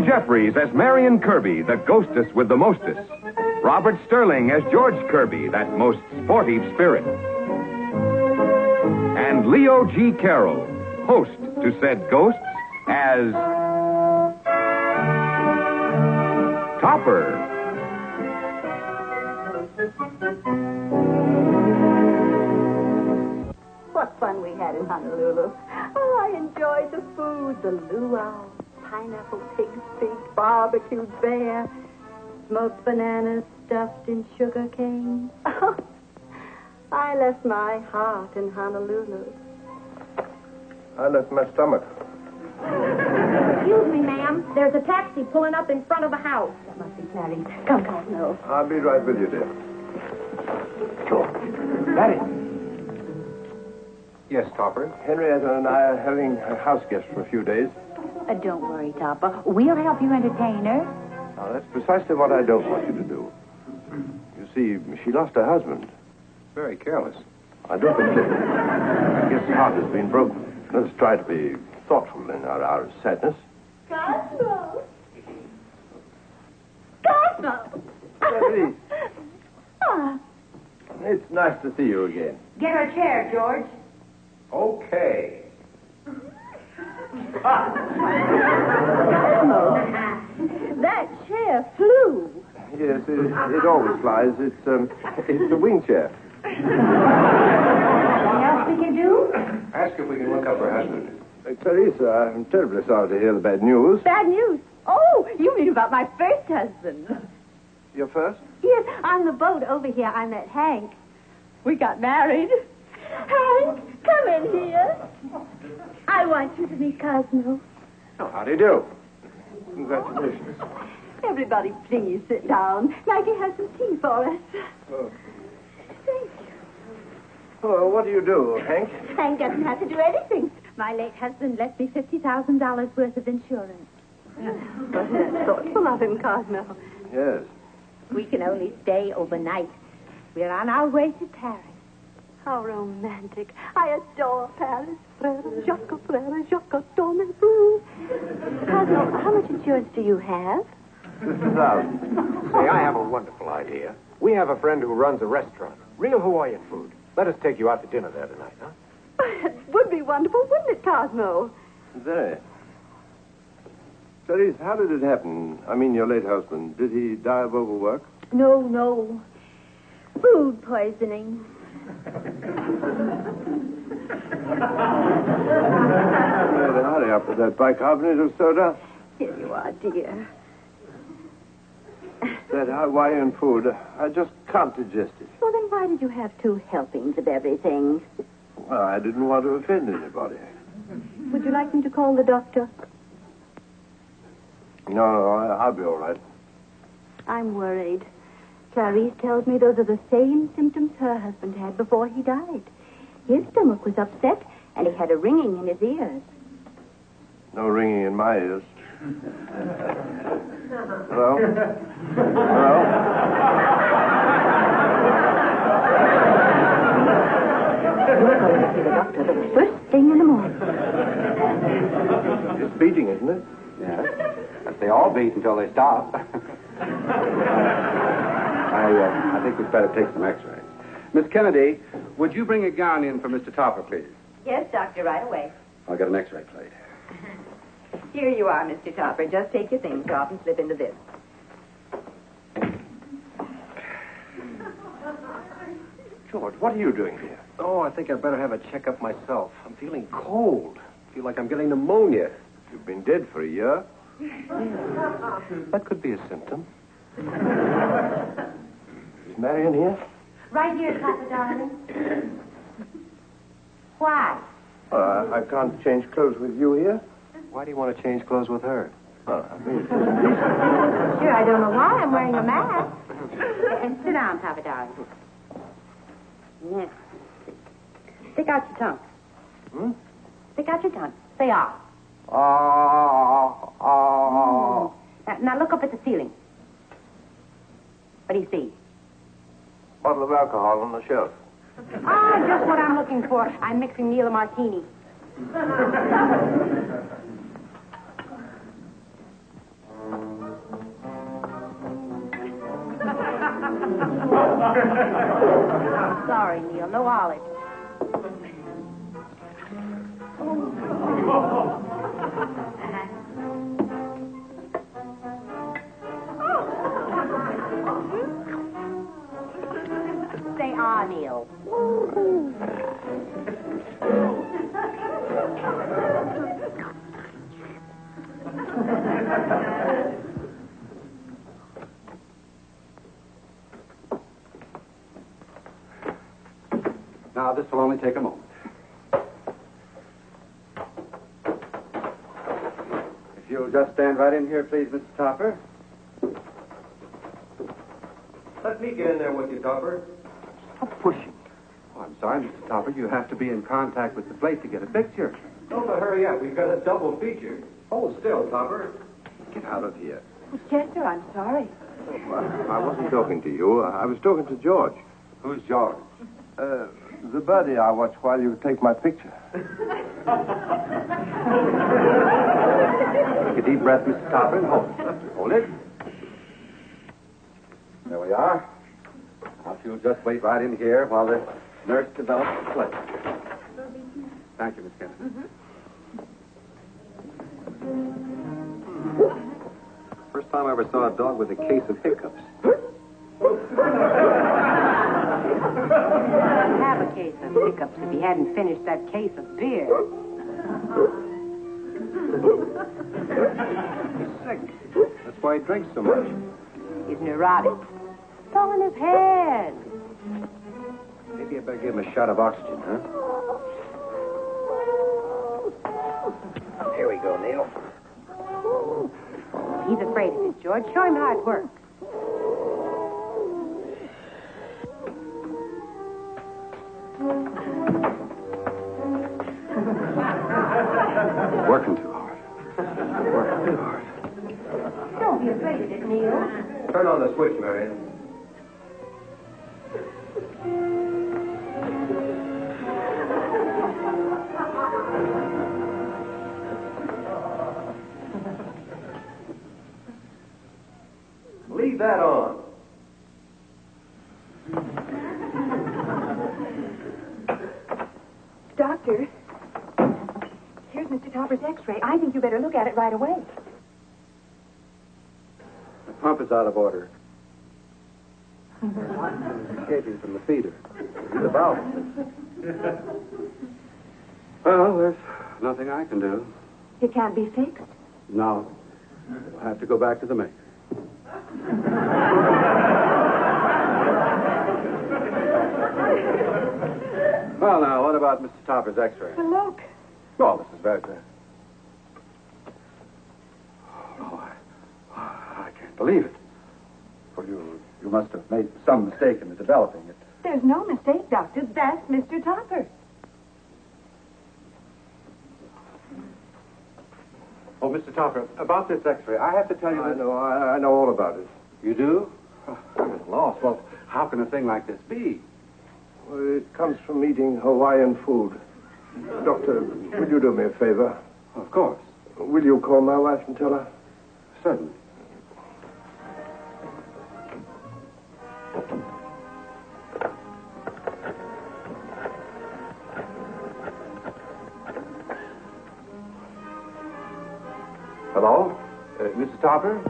Jeffries as Marion Kirby, the ghostess with the mostest. Robert Sterling as George Kirby, that most sportive spirit. And Leo G. Carroll, host to said ghosts, as Topper. What fun we had in Honolulu. Oh, I enjoyed the food. The luau, pineapple pig's feet, barbecued bear, smoked bananas stuffed in sugar cane. Oh, I left my heart in Honolulu. I left my stomach. Excuse me, ma'am. There's a taxi pulling up in front of the house. That must be Clarice. Come, no. I'll be right with you, dear. Sure. Daddy. Yes, Topper. Henrietta and I are having a house guest for a few days. Don't worry, Topper. We'll help you entertain her. Now, that's precisely what I don't want you to do. You see, she lost her husband. Very careless. I don't believe it. I guess his heart has been broken. Let's try to be thoughtful in our sadness. Cosmo! Cosmo! Clarice, Ah, it's nice to see you again. Get her a chair, George. Okay. Cosmo! That chair flew. Yes, it always flies. It's a wing chair. Anything else we can do? Ask if we can look up her husband. Clarissa, I'm terribly sorry to hear the bad news. Bad news. Oh, you mean about my first husband. Your first? Yes, on the boat over here, I met Hank. We got married. Hank, come in here. I want you to meet Cosmo. Oh, how do you do? Congratulations. Everybody, please sit down. Maggie has some tea for us. Oh. Thank you. Oh, what do you do, Hank? Hank doesn't have to do anything. My late husband left me $50,000 worth of insurance. That's thoughtful of him, Cosmo. Yes. We can only stay overnight. We're on our way to Paris. How romantic. I adore Paris. Frere, Jacques, Dorme, Cosmo, how much insurance do you have? 50,000. Say, I have a wonderful idea. We have a friend who runs a restaurant. Real Hawaiian food. Let us take you out to dinner there tonight, huh? It would be wonderful, wouldn't it, Cosmo? Very. Clarice, how did it happen? I mean, your late husband. Did he die of overwork? No. Food poisoning. Hurry up with that bicarbonate of soda. Here you are, dear. That Hawaiian food, I just can't digest it. Well, then why did you have 2 helpings of everything? Well, I didn't want to offend anybody. Would you like me to call the doctor? No, I'll be all right. I'm worried. Clarice tells me those are the same symptoms her husband had before he died. His stomach was upset, and he had a ringing in his ears. No ringing in my ears. Hello? You're going to see the doctor the first thing in the morning. It's beating, isn't it? Yes. But they all beat until they stop. I think we'd better take some x-rays. Miss Kennedy, would you bring a gown in for Mr. Topper, please? Yes, doctor, right away. I'll get an x-ray plate. Here you are, Mr. Topper. Just take your things off and slip into this. George, what are you doing here? Oh, I think I'd better have a checkup myself. I'm feeling cold. I feel like I'm getting pneumonia. You've been dead for a year. That could be a symptom. Is Marion here? Right here, Papa, darling. Why? I can't change clothes with you here. Why do you want to change clothes with her? I mean, Sure, I don't know why I'm wearing a mask. And sit down, Papa, darling. Now, stick out your tongue. Hmm? Stick out your tongue. Say ah. Now look up at the ceiling. What do you see? Bottle of alcohol on the shelf. Ah, just what I'm looking for. I'm mixing Neil a martini. Sorry, Neil. No olives. Say Neil. Now, this will only take a moment. If you'll just stand right in here, please, Mr. Topper. Let me get in there with you, Topper. Stop pushing. Oh, I'm sorry, Mr. Topper. You have to be in contact with the plate to get a picture. Don't hurry up. We've got a double feature. Hold still, Topper. Get out of here. Oh, Chester, I'm sorry. I wasn't talking to you. I was talking to George. Who's George? The birdie I watched while you take my picture. Take a deep breath, Mr. Topper, and hold it. Hold it. There we are. Now, if you'll just wait right in here while the nurse develops the plate. Thank you, Miss Kennedy. First time I ever saw a dog with a case of hiccups. He'd have a case of hiccups if he hadn't finished that case of beer. He's sick. That's why he drinks so much. He's neurotic. It's all in his head. Maybe I better give him a shot of oxygen, huh? Here we go, Neil. He's afraid of it, George. Show him how it works. Working too hard. Working too hard. Don't be afraid of it, Neil. Turn on the switch, Marion. Leave that on. Doctor, here's Mr. Topper's x-ray. I think you better look at it right away. The pump is out of order. Escaping from the feeder. The valve. Well, there's nothing I can do. It can't be fixed. No. We'll have to go back to the maker. Well, now, what about Mr. Topper's x-ray? Well, look. Oh, this is very good. Oh, I can't believe it. Well, you must have made some mistake in the developing it. There's no mistake, Doctor. That's Mr. Topper. Oh, Mr. Topper, about this x-ray, I have to tell you I that... know. I know all about it. You do? Oh, I'm at loss. Well, how can a thing like this be? Well, it comes from eating Hawaiian food. Doctor, will you do me a favor? Of course. Will you call my wife and tell her? Certainly. Hello? Mrs. Topper?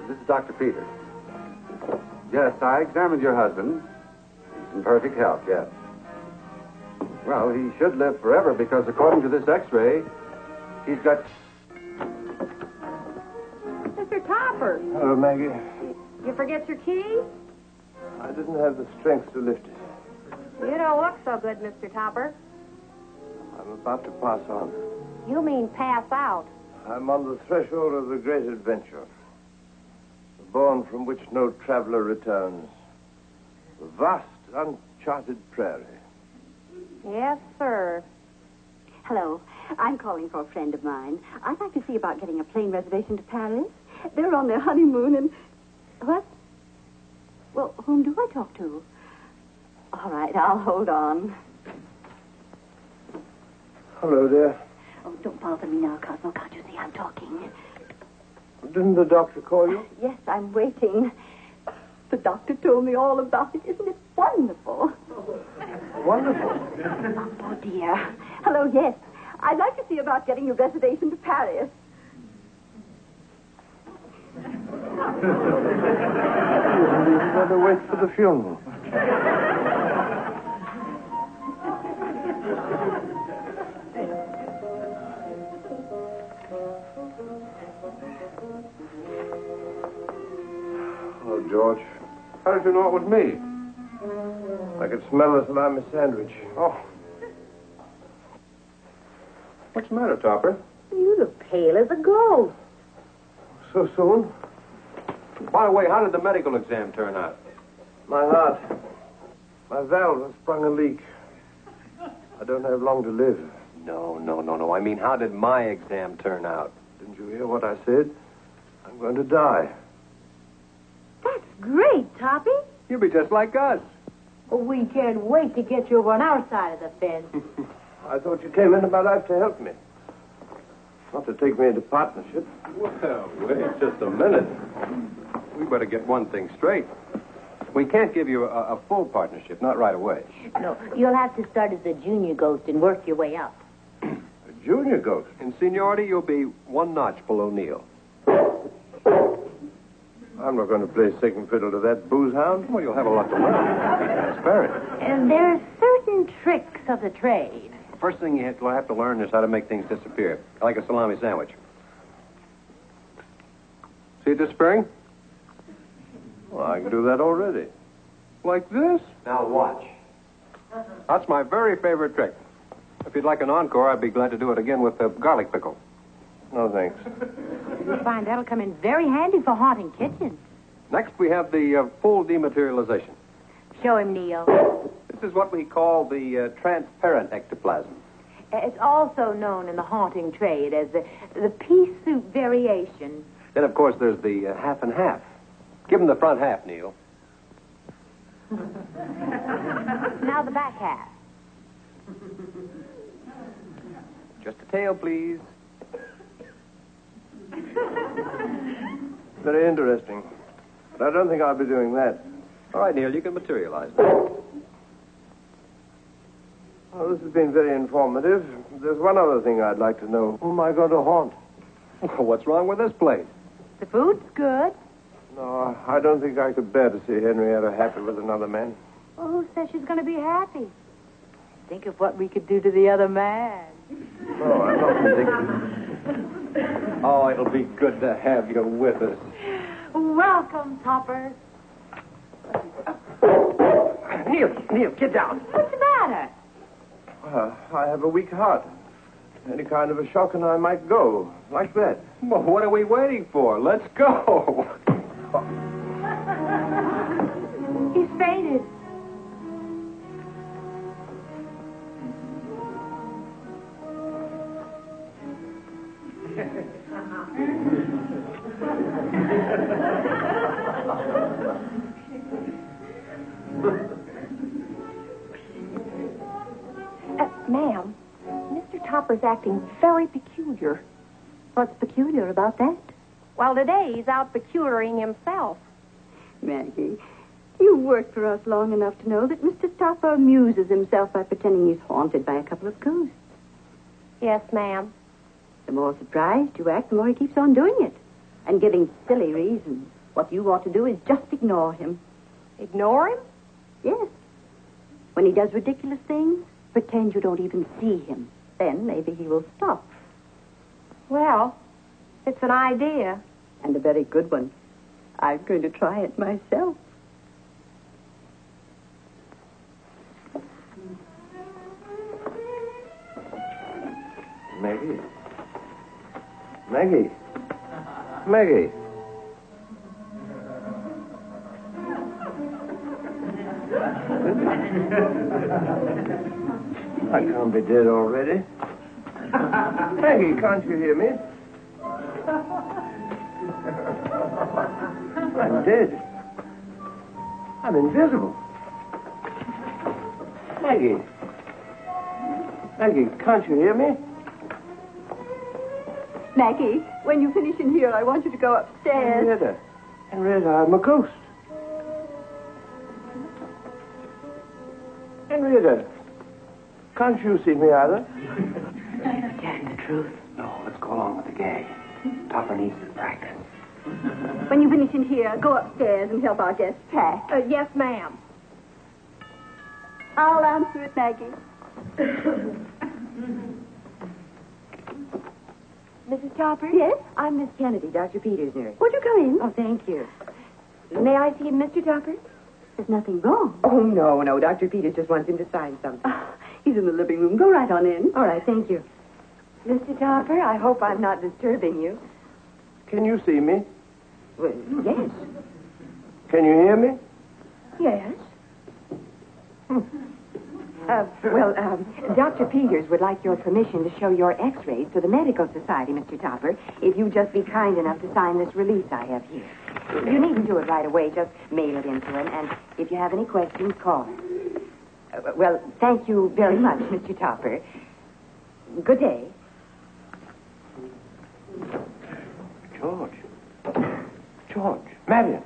This is Dr. Peters. Yes, I examined your husband. He's in perfect health, yes. Well, he should live forever because according to this x-ray, he's got... Mr. Topper, Hello, Maggie. you forget your key? I didn't have the strength to lift it. You don't look so good, Mr. Topper. I'm about to pass on. You mean pass out. I'm on the threshold of the great adventure. The bourne from which no traveler returns. The vast, uncharted prairie. Yes, sir. Hello. I'm calling for a friend of mine. I'd like to see about getting a plane reservation to Paris. They're on their honeymoon and... What? Well, whom do I talk to? All right, I'll hold on. Hello there. Oh, don't bother me now, Cosmo. Can't you see I'm talking? Didn't the doctor call you? Yes, I'm waiting. The doctor told me all about it. Isn't it wonderful? Wonderful. Oh, dear. Hello, yes. I'd like to see about getting a reservation to Paris. You've got to wait for the funeral. Hello, George. How did you know it was me? I could smell the salami sandwich. Oh. What's the matter, Topper? You look pale as a ghost. So soon? By the way, how did the medical exam turn out? My heart. My valve has sprung a leak. I don't have long to live. No. I mean, how did my exam turn out? Didn't you hear what I said? I'm going to die. That's great, Toppy. You'll be just like us. Well, we can't wait to get you over on our side of the fence. I thought you came into my life to help me. Not to take me into partnership. Well, wait just a minute. We better get one thing straight. We can't give you a full partnership, not right away. No, you'll have to start as a junior ghost and work your way up. A junior ghost. In seniority, you'll be one notch below Neil. I'm not going to play second fiddle to that booze hound. Well, you'll have a lot to learn. Transparent. And there are certain tricks of the trade. First thing you'll have to learn is how to make things disappear, like a salami sandwich. See it disappearing? Well, I can do that already. Like this? Now watch. That's my very favorite trick. If you'd like an encore, I'd be glad to do it again with the garlic pickle. No, thanks. You'll find that'll come in very handy for haunting kitchens. Next, we have the full dematerialization. Show him, Neil. This is what we call the transparent ectoplasm. It's also known in the haunting trade as the pea soup variation. Then, of course, there's the half and half. Give him the front half, Neil. Now the back half. Just a tail, please. Very interesting. But I don't think I'll be doing that. All right, Neil, you can materialize. Well, this has been very informative. There's one other thing I'd like to know. Who am I going to haunt? What's wrong with this place? The food's good. No, I don't think I could bear to see Henrietta happy with another man. Well, who says she's going to be happy? Think of what we could do to the other man. No, I'm not vindictive. Oh, it'll be good to have you with us. Welcome, Topper. Neil, get down. What's the matter? I have a weak heart. Any kind of a shock and I might go. Like that. Well, what are we waiting for? Let's go. He's fainted. Ma'am, Mr. Topper's acting very peculiar. What's peculiar about that? Well, today he's out peculiaring himself. Maggie, you've worked for us long enough to know that Mr. Topper amuses himself by pretending he's haunted by a couple of ghosts. Yes, ma'am. The more surprised you act, the more he keeps on doing it. And giving silly reasons. What you ought to do is just ignore him. Ignore him? Yes. When he does ridiculous things, pretend you don't even see him. Then maybe he will stop. Well, it's an idea. And a very good one. I'm going to try it myself. Maggie. Maggie. Maggie. I can't be dead already. Maggie, can't you hear me? I'm dead. I'm invisible. Maggie. Maggie, can't you hear me? Maggie, when you finish in here, I want you to go upstairs. Henrietta, I'm a ghost. Rita, can't you see me either? Telling the truth. No, let's go along with the gag. Topper needs to practice. When you finish in here, go upstairs and help our guests pack. Yes, ma'am. I'll answer it, Maggie. Mrs. Topper? Yes? I'm Miss Kennedy, Dr. Peters' nurse. Won't you come in? Oh, thank you. May I see Mr. Topper? There's nothing wrong. Oh, no. Dr. Peters just wants him to sign something. He's in the living room. Go right on in. All right, thank you. Mr. Topper, I hope I'm not disturbing you. Can you see me? Well, yes. Can you hear me? Yes. Dr. Peters would like your permission to show your x-rays to the Medical Society, Mr. Topper, if you'd just be kind enough to sign this release I have here. You needn't do it right away. Just mail it in to him, and if you have any questions, call him. Thank you very much, Mr. Topper. Good day. George, Marion.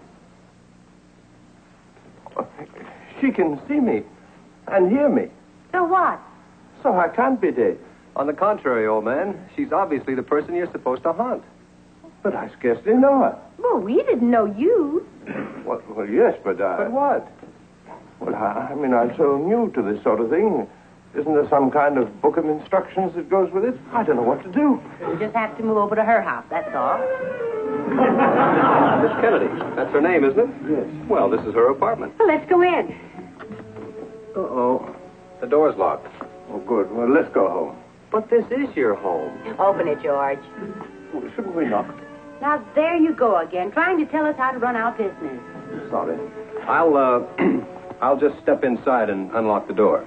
She can see me and hear me. So what? So I can't be dead. On the contrary, old man, she's obviously the person you're supposed to hunt. But I scarcely know her. Well, we didn't know you. Well, yes, but But what? Well, I mean, I'm so new to this sort of thing. Isn't there some kind of book of instructions that goes with it? I don't know what to do. You just have to move over to her house, that's all. Miss Kennedy. That's her name, isn't it? Yes. Well, this is her apartment. Well, let's go in. Uh-oh. The door's locked. Oh, good. Well, let's go home. But this is your home. Open it, George. Well, shouldn't we knock? Now, there you go again, trying to tell us how to run our business. Sorry. I'll just step inside and unlock the door.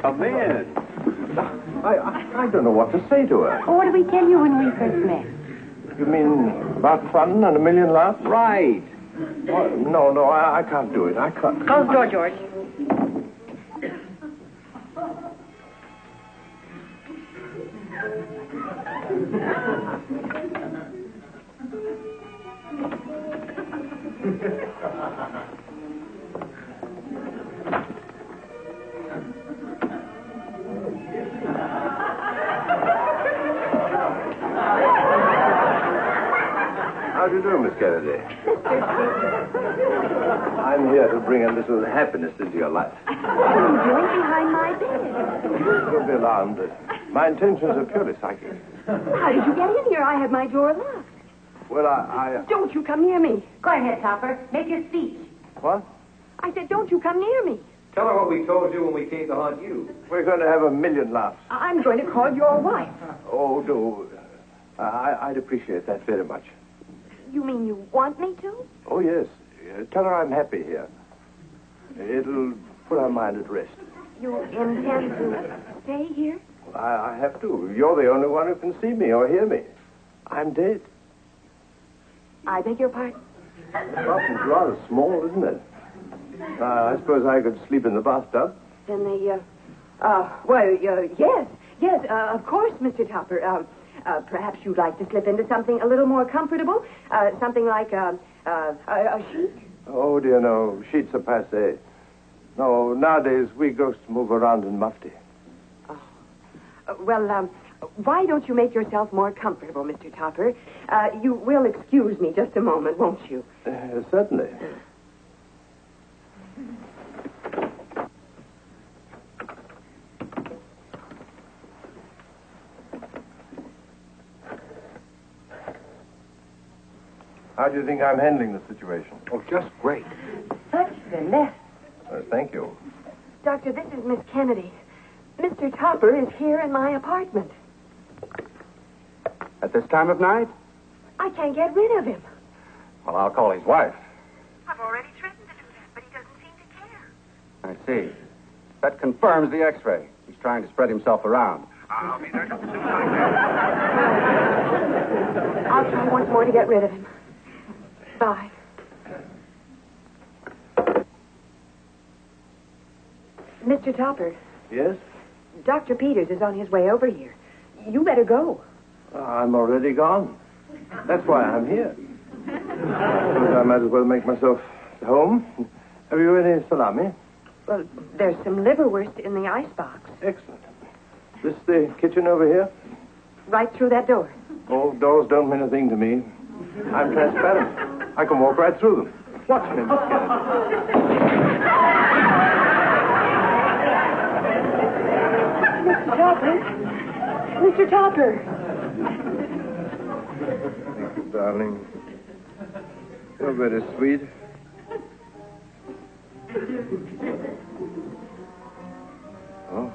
Come in. I don't know what to say to her. Oh, what did we tell you when we first met? You mean about fun and a million laughs? Right. Oh, no, I can't do it. I can't. Close the door, George. How do you do, Miss Kennedy? I'm here to bring a little happiness into your life. What are you doing behind my bed? Don't be alarmed. My intentions are purely psychic. How did you get in here? I had my door locked. Well, I... Don't you come near me. Go ahead, Topper. Make your speech. What? I said, don't you come near me. Tell her what we told you when we came to haunt you. We're going to have a million laughs. I'm going to call your wife. Oh, do. I'd appreciate that very much. You mean you want me to? Oh, yes. Tell her I'm happy here. It'll put her mind at rest. You intend to stay here? I have to. You're the only one who can see me or hear me. I'm dead. I beg your pardon? The bathroom's rather small, isn't it? I suppose I could sleep in the bathtub. Then yes, of course, Mr. Topper. Perhaps you'd like to slip into something a little more comfortable, something like a sheet. Oh, dear, no. Sheets are passé. No, nowadays we ghosts move around in mufti. Why don't you make yourself more comfortable, Mr. Topper? You will excuse me just a moment, won't you? Certainly. How do you think I'm handling the situation? Oh, just great. Such finesse. Thank you. Doctor, this is Miss Kennedy. Mr. Topper is here in my apartment. At this time of night? I can't get rid of him. Well, I'll call his wife. I've already threatened to do that, but he doesn't seem to care. I see. That confirms the x-ray. He's trying to spread himself around. I'll be there. I'll try once more to get rid of him. Bye. Mr. Topper. Yes? Dr. Peters is on his way over here. You better go. I'm already gone. That's why I'm here. I might as well make myself at home. Have you any salami? Well, there's some liverwurst in the icebox. Excellent. This the kitchen over here? Right through that door. Oh, doors don't mean a thing to me. I'm transparent. I can walk right through them. Watch me, Miss Kennedy. Mr. Topper. Mr. Topper. Thank you, darling. You're very sweet. Oh,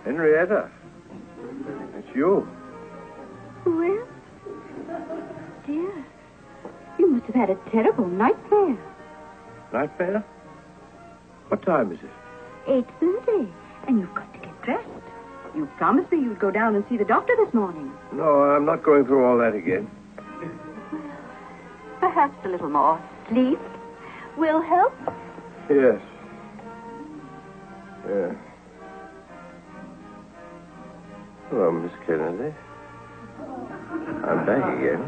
Henrietta. It's you. Well, dear, you must have had a terrible nightmare. Nightmare? What time is it? 8:30, and you've got to get dressed. You promised me you'd go down and see the doctor this morning. No, I'm not going through all that again. Perhaps a little more sleep will help. Yes. Yeah. Hello, Miss Kennedy. I'm back again.